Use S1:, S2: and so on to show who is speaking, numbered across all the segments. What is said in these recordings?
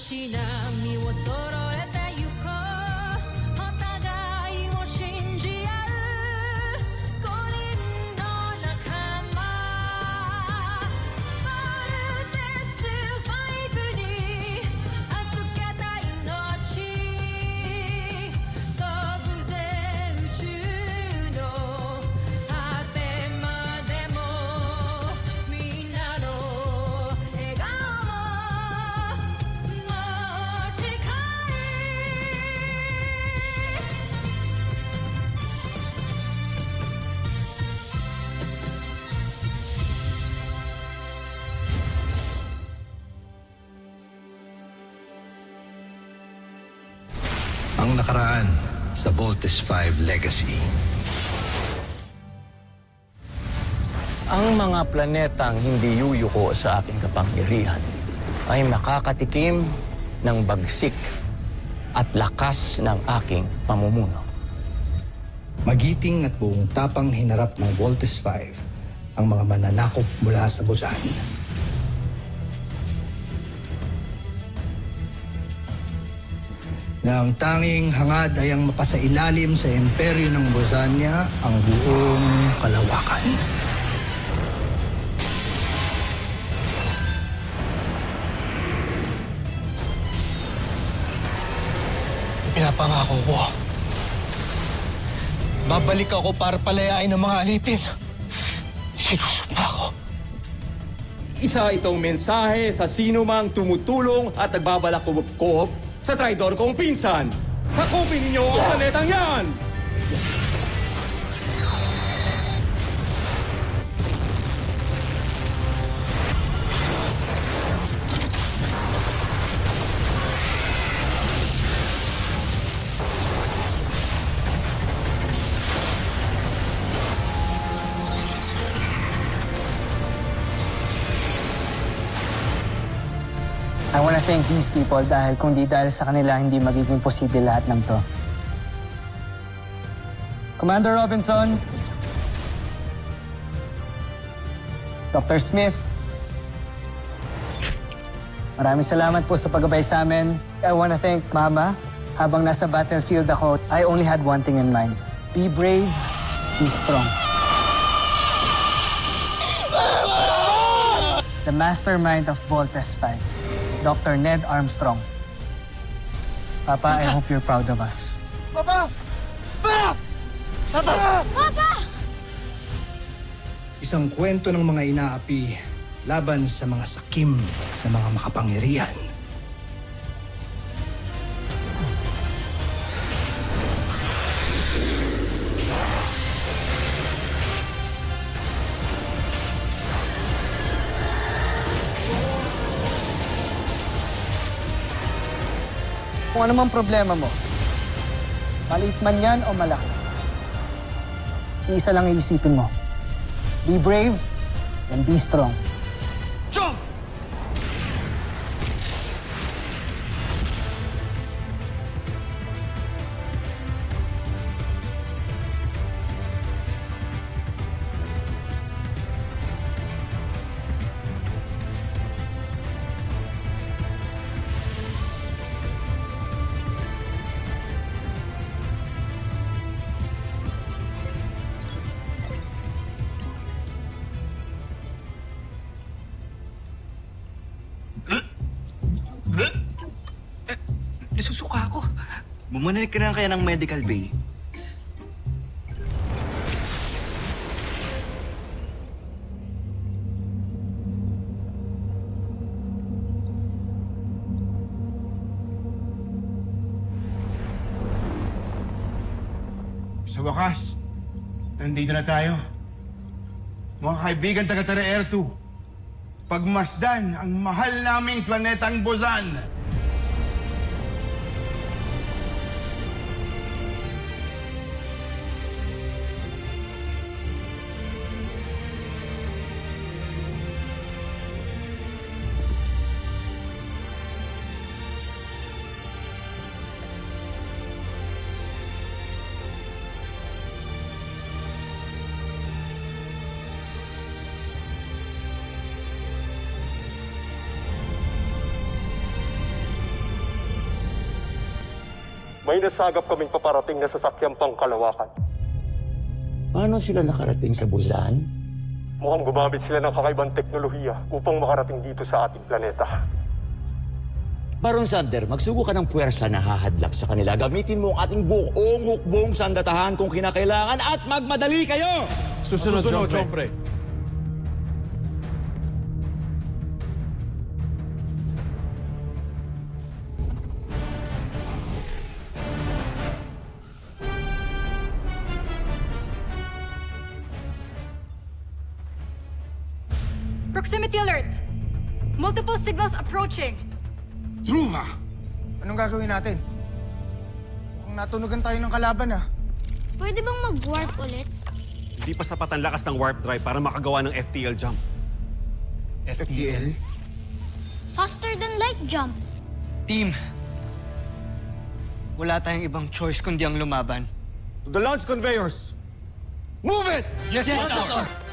S1: し波を揃えてゆこうお互いを信じ合う5人の仲間まるでスファイブに預けた命飛ぶぜ宇宙の果てまでもみんなの笑顔持ち帰
S2: Ang nakaraan sa Voltes 5 Legacy.
S3: Ang mga planetang hindi yuyuko sa aking kapangyarihan ay makakatikim ng bagsik at lakas ng aking pamumuno.
S2: Magiting at buong tapang hinarap ng Voltes 5 ang mga mananakop mula sa Busan. Na ang tanging hangad ay ang mapasailalim sa imperyo ng Bosanya ang buong kalawakan.
S4: Pinapangako ko. Babalik ako para palayain ang mga alipin. Sinusumpa ako.
S5: Isa itong mensahe sa sino mang tumutulong at nagbabalak kumupkop sa traidor kong pinsan. Sakupin ninyo ang planetang yan!
S6: I want to thank these people dahil kung di dahil sa kanila, hindi magiging posible lahat ng to. Commander Robinson, Dr. Smith, maraming salamat po sa paggabay sa amin. I want to thank Mama. Habang nasa battlefield ako, I only had one thing in mind. Be brave, be strong. The mastermind of Voltes 5. Dr. Ned Armstrong. Papa, I hope you're proud of us.
S4: Papa! Papa! Papa!
S1: Papa!
S2: Isang kwento ng mga inaapi laban sa mga sakim na mga makapangyarihan.
S6: Kung ano mang problema mo, maliit man yan o malaki, isa lang iisipin mo. Be brave and be strong.
S4: Chong!
S7: Nasusuka ako. Bumalik ka na kaya ng medical bay.
S8: Sa wakas, nandito na tayo. Mga kaibigan taga-Tara Air 2, pagmasdan ang mahal naming planetang Busan.
S9: May nasagap kaming paparating na sasakyang pangkalawakan.
S3: Paano sila nakarating sa Busan?
S9: Mukhang gumamit sila ng kakaibang teknolohiya upang makarating dito sa ating planeta.
S3: Baron Sander, magsugo ka ng puwersa na hahadlak sa kanila. Gamitin mo ang ating buong hukbong sandatahan kung kinakailangan at magmadali kayo!
S8: Susunod, Chomfre.
S1: Proximity alert! Multiple signals approaching.
S4: Druva! Anong gagawin natin? Mukhang natunugan tayo ng kalaban, ah.
S10: Pwede bang mag-warp ulit?
S11: Hindi pa sapat ang lakas ng warp drive para makagawa ng FTL jump.
S4: FTL?
S10: Faster than light jump.
S6: Team, wala tayong ibang choice kundi ang lumaban.
S11: To the launch conveyors!
S4: Move it! Yes, Doctor!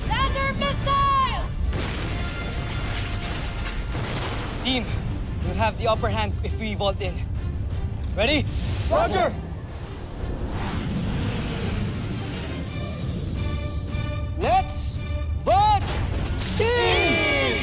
S1: Lander missile!
S6: Team, we'll have the upper hand if we vault in. Ready?
S4: Roger!
S6: Let's vault in!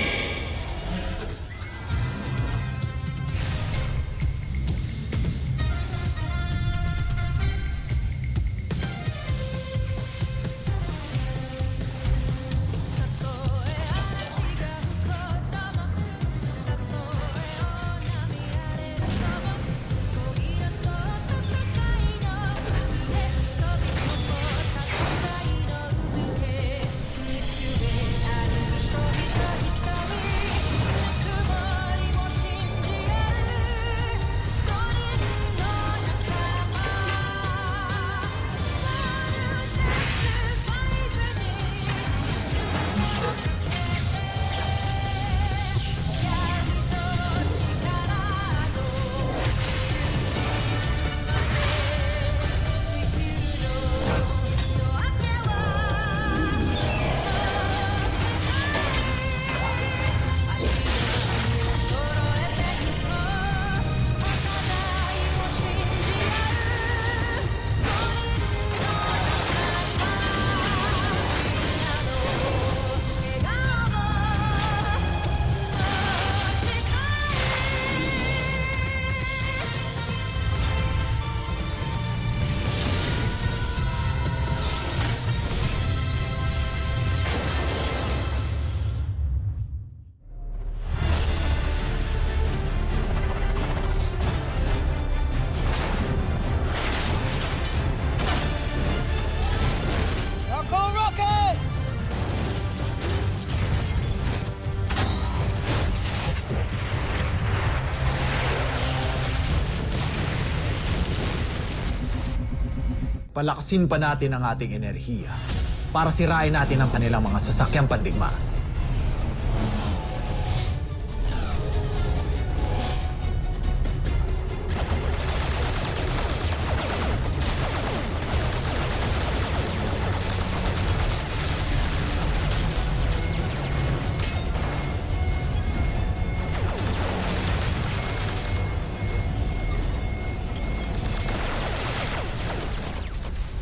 S12: Palakasin pa natin ang ating enerhiya para sirain natin ang kanilang mga sasakyang pandigma.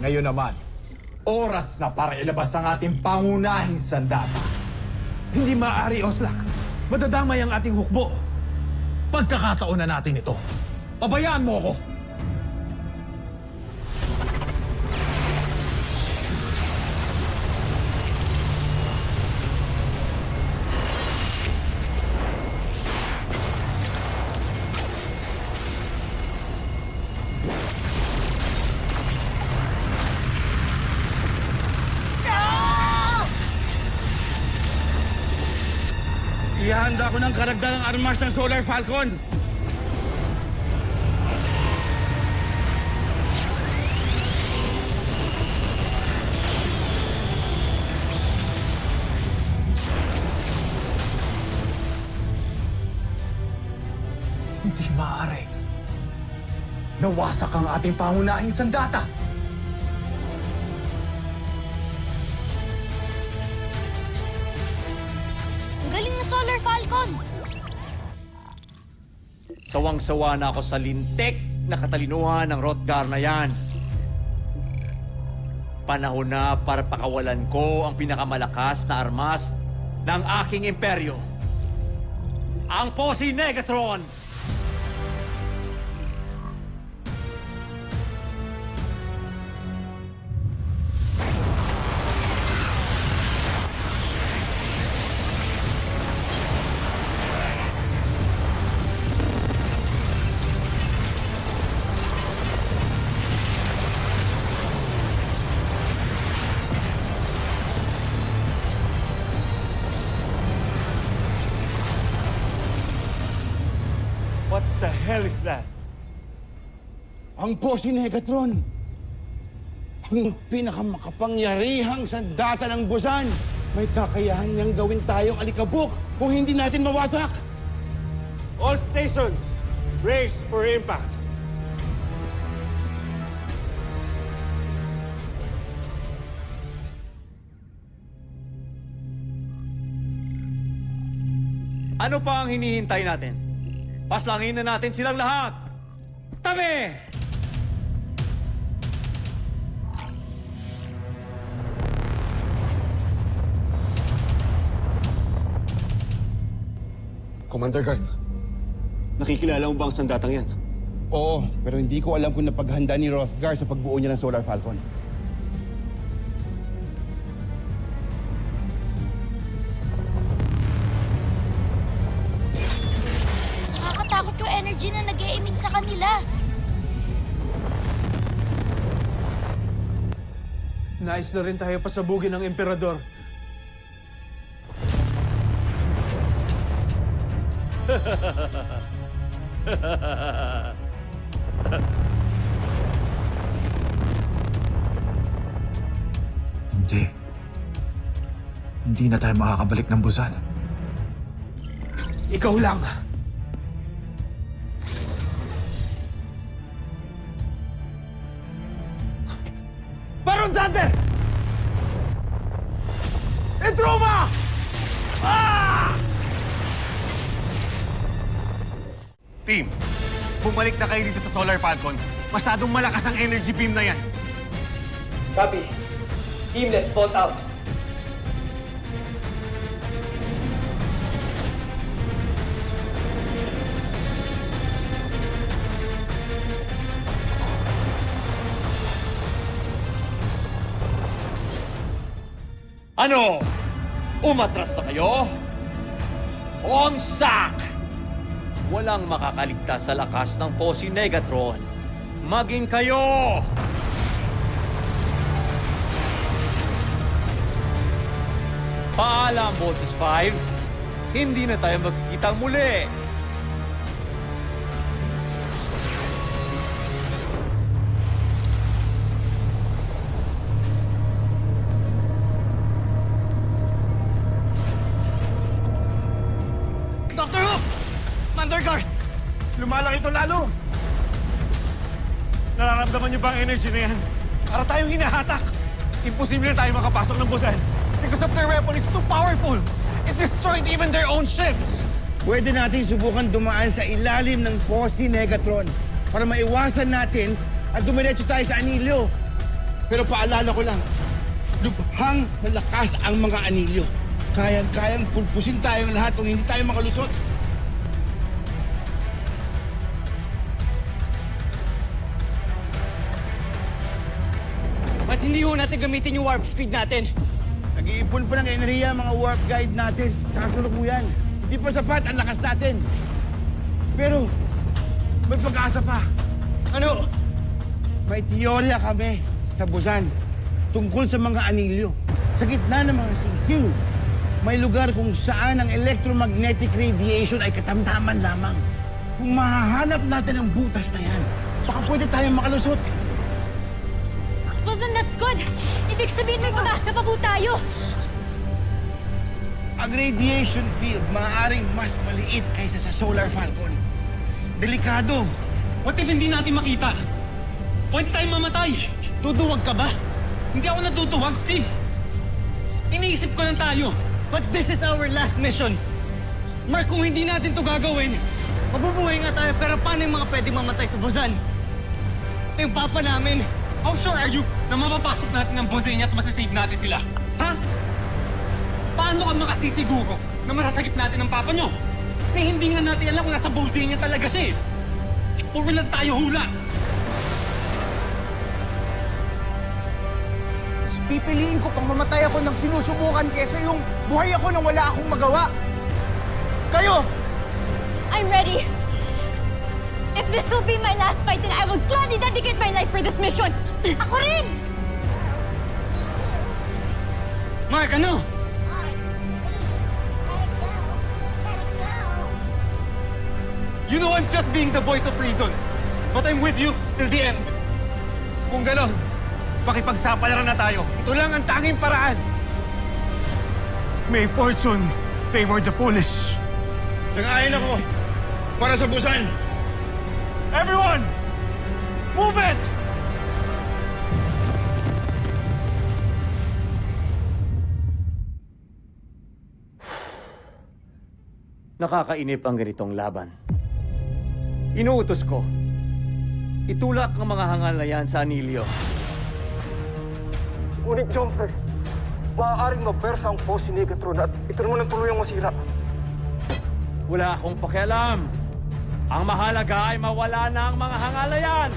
S12: Ngayon naman, Oras na para ilabas ang ating pangunahing sandata.
S13: Hindi maaari, Oslak. Madadamay ang ating hukbo.
S12: Pagkakataon na natin ito. Pabayaan mo ako.
S8: Ihanda ko ng karagdagang armas ng Solar Falcon.
S12: Hindi maaari. Nawasak ang ating pangunahing sandata.
S10: Ang galing na Solar Falcon!
S5: Sawang-sawa na ako sa lintik na katalinuhan ng Hrothgar na yan. Panahon na para pakawalan ko ang pinakamalakas na armas ng aking imperyo. Ang Posi Negatron!
S8: What the hell is that? Ang Posi Negatron. Ang pinakamakapangyarihang sandata ng Busan. May kakayahan niyang gawin tayong alikabok kung hindi natin mawasak.
S9: All stations, brace for impact.
S5: Ano pa ang hinihintay natin? Paslangin na natin silang lahat! Tabi!
S9: Commander Garth, nakikilala mo ba ang sandatang yan?
S8: Oo, pero hindi ko alam kung napaghanda ni Hrothgar sa pagbuo niya ng Solar Falcon.
S10: Nakakatakot yung energy na nag-e-emit sa kanila.
S13: Nais na rin tayo pasabugin ng Emperador.
S12: Hindi. Hindi na tayo makakabalik ng Busan.
S13: Ikaw lang. Baron Sander! Etroma!
S11: Team, bumalik na kayo dito sa Solar Falcon. Masyadong malakas ang energy beam na yan.
S6: Copy. Team, let's vault out.
S5: Ano? Umatras na kayo? Omsak! Walang makakaligtas sa lakas ng Posi Negatron. Maging kayo! Paalam, Voltes 5. Hindi na tayo magkikita muli.
S8: Dr. Who! Commander Garth! Lumalaki ito lalo!
S11: Nararamdaman niyo ba ang energy na yan? Para tayong hinahatak. Imposible na tayo makapasok ng Busan. Because of their weapon, it's too powerful. It destroyed even their own ships.
S8: Pwede natin subukan dumaan sa ilalim ng Posi Negatron para maiwasan natin at dumiretso tayo sa anilyo. Pero paalala ko lang, Lubhang malakas ang mga anilyo. Kayang-kayang pulpusin tayong lahat kung hindi tayo makalusot.
S6: Ba't hindi ho natin gamitin yung warp speed natin?
S8: Nag-iipon pa ng enerhiya ang mga warp guide natin. Sa kasalukuyan. Hindi pa sapat ang lakas natin. Pero, may pag-asa pa.
S6: Ano?
S8: May teorya kami sa Busan tungkol sa mga anilyo. Sa gitna ng mga singsing, may lugar kung saan ang electromagnetic radiation ay katamtaman lamang. Kung mahahanap natin ang butas na yan, baka pwede tayong makalusot.
S10: Well, then that's good. Ibig sabihin may pag-asa pa po tayo.
S8: Ang radiation field maaaring mas maliit kaysa sa Solar Falcon. Delikado.
S13: What if hindi natin makita? Pwede tayong mamatay.
S6: Tuduwag ka ba?
S13: Hindi ako natutuwag, Steve. Iniisip ko lang tayo.
S6: But this is our last mission. Mark, kung hindi natin to gagawin, mabubuhay nga tayo, pero paano yung mga pwedeng mamatay sa Busan? Ito yung papa namin.
S13: How sure are you na mapapasok natin ang Bosnia at masasave natin sila? Ha? Paano ka makasisiguro na masasagip natin ang papa nyo? Eh, hindi nga natin alam kung nasa Bosnia talaga siya eh. Puro lang tayo hula.
S4: Mas pipiliin ko pang mamatay ako ng sinusubukan kesa yung buhay ako nang wala akong magawa. Kayo!
S10: I'm ready. If this will be my last fight, then I will gladly dedicate my life for this mission. Ako rin!
S6: Mark, ano?
S13: You know I'm just being the voice of reason. But I'm with you till the end. Kung gano'n, makipagsapalaran na tayo. Ito lang ang tanging paraan.
S11: May fortune favor the foolish.
S8: Nag-aayon ako para sa Busan.
S11: Everyone! Move it!
S5: Nakakainip ang ganitong laban. Inuutos ko, itulak ang mga hangal na yan sa anilyo.
S9: Ngunit, Jumper, maaaring mapersa ang post ni Negatron at ito naman ang tuluyang masira.
S5: Wala akong pakialam. Ang mahalaga ay mawala na ang mga hangal na yan.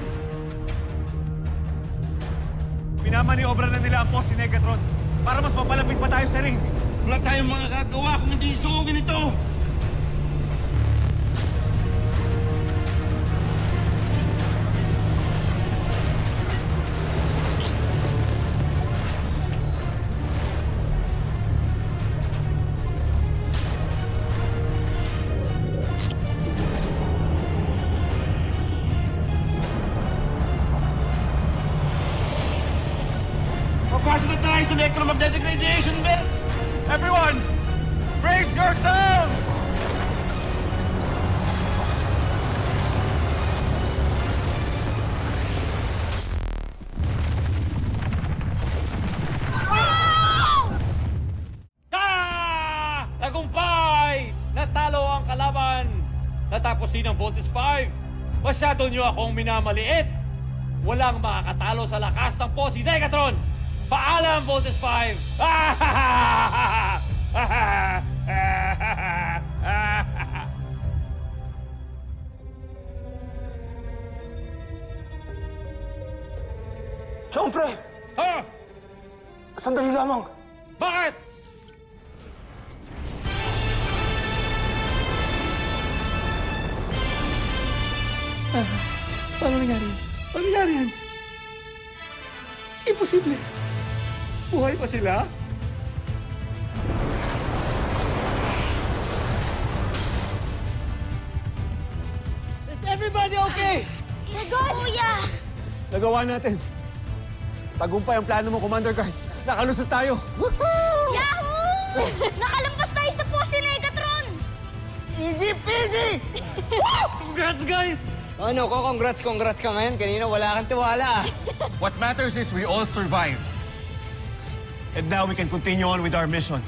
S11: Pinamaniobra na nila ang post ni Negatron para mas mapalapit pa tayo sa ring.
S8: Wala tayong mga gagawa kung hindi isugin ito. Papasok na tayo sa electromagnetic radiation belt!
S11: Everyone, brace yourselves!
S5: Tagumpay! Natalo ang kalaban! Natapusin ang Voltes 5! Masyado niyo akong minamaliit! Walang makakatalo sa lakas ng Posi Negatron! Paalam, Voltes 5!
S9: Siyempre!
S5: Ha?
S9: Sandali lamang!
S5: Bakit?
S13: Paano nangyari? Paano nangyari yan? Imposible. Buhay pa sila?
S4: Is everybody okay?
S10: Yes, Kuya!
S11: Nagawa natin. Tagumpay ang plano mo, Commander Guard. Nakalusot tayo.
S10: Yahoo! Nakalampas tayo sa post ni Negatron!
S4: Easy peasy!
S6: Congrats, guys!
S4: Ano ko, congrats ka ngayon. Kanina wala kang tiwala.
S11: What matters is we all survived. And now we can continue on with our mission.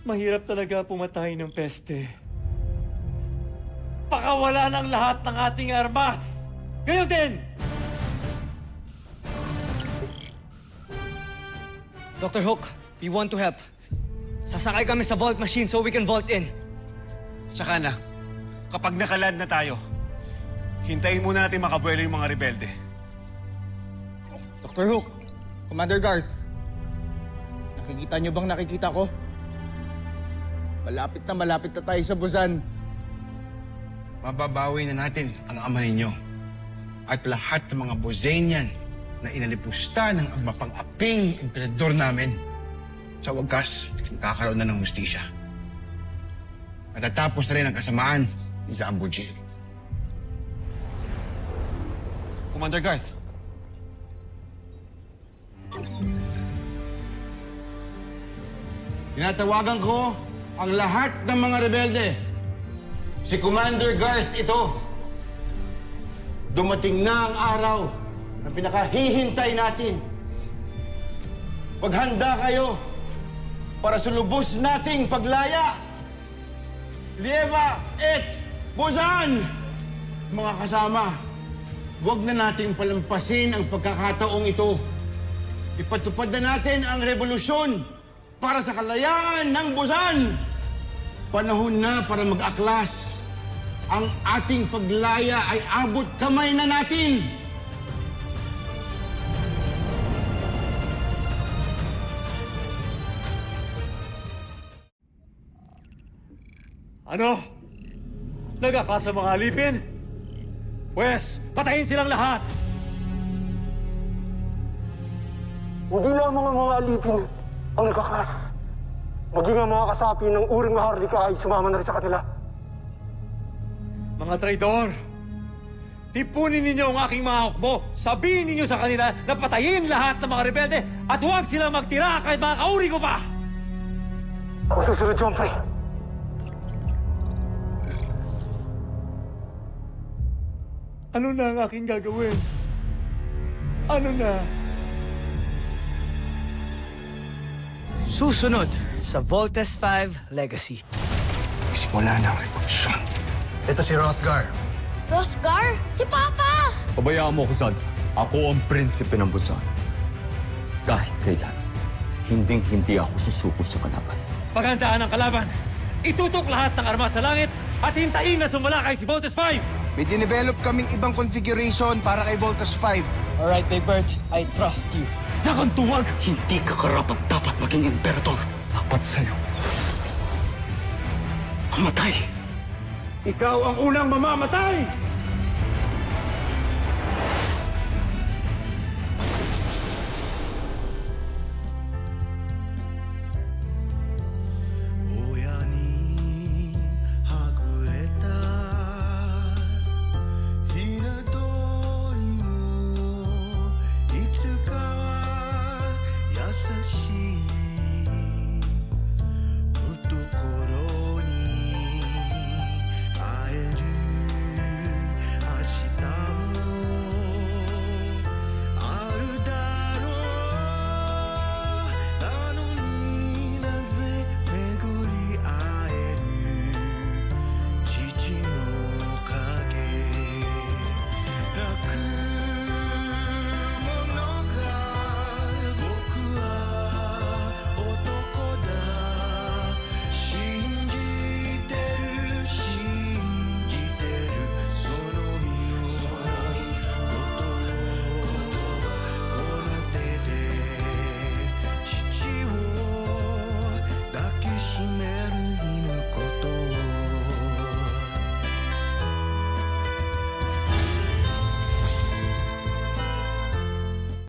S13: Mahirap talaga pumatay ng peste.
S5: magpakawala ng lahat ng ating armas. Gayon din!
S6: Dr. Hook, we want to help. Sasakay kami sa vault machine so we can vault in.
S11: Tsaka na, kapag nakaland na tayo, hintayin muna natin makabuelo yung mga rebelde.
S4: Dr. Hook, Commander Garth, nakikita niyo bang nakikita ko? Malapit na tayo sa Busan.
S8: Mababawi na natin ang ama ninyo at lahat ng mga Bosanian na inalipusta ng mapang-aping emperador namin. Sa wagas, kakaroon na ng hustisya. Matatapos na rin ang kasamaan ni Zamboji.
S11: Commander Garth,
S8: Tinatawagan ko ang lahat ng mga rebelde. Si Commander Garth ito. Dumating na ang araw na pinakahihintay natin. Maghanda kayo para sa lubos nating paglaya. Lieva et Busan! Mga kasama, huwag na nating palampasin ang pagkakataong ito. Ipatupad na natin ang revolusyon para sa kalayaan ng Busan. Panahon na para mag-aklas. Ang ating paglaya ay abot kamay na natin.
S5: Ano? Nagkakasa mga alipin? Pwes, patayin silang lahat!
S14: Hindi lang mga alipin ang nagkakas. Maging ang mga kasapi ng uring maharlika ay sumama na rin sa kanila.
S5: Mga traidor! Tipunin ninyo ang aking mga hukbo. Sabihin ninyo sa kanila na patayin lahat ng mga rebelde at huwag silang magtira kahit mga kauri ko pa!
S14: Ako susunod, Jompre.
S5: Ano na ang aking gagawin? Ano na?
S6: Susunod sa Voltes 5 Legacy.
S2: Simula na ang revolusyon. Ito si Rothgar.
S10: Rothgar? Si Papa!
S3: Pabayaan mo ako, Sandra. Ako ang prinsipe ng Busan. Kahit kailan, hinding-hindi ako susuko sa kalaban.
S5: Paghandaan ang kalaban. Itutok lahat ng armas sa langit at hintayin na sumalakay si Voltes 5!
S4: May dinevelop kaming ibang configuration para kay Voltes 5.
S6: Alright, Daybird. I trust you.
S3: Sa kang tuwag, hindi ka karapat dapat maging emperador. Dapat sa'yo. Mamatay.
S5: Ikaw ang unang mamamatay!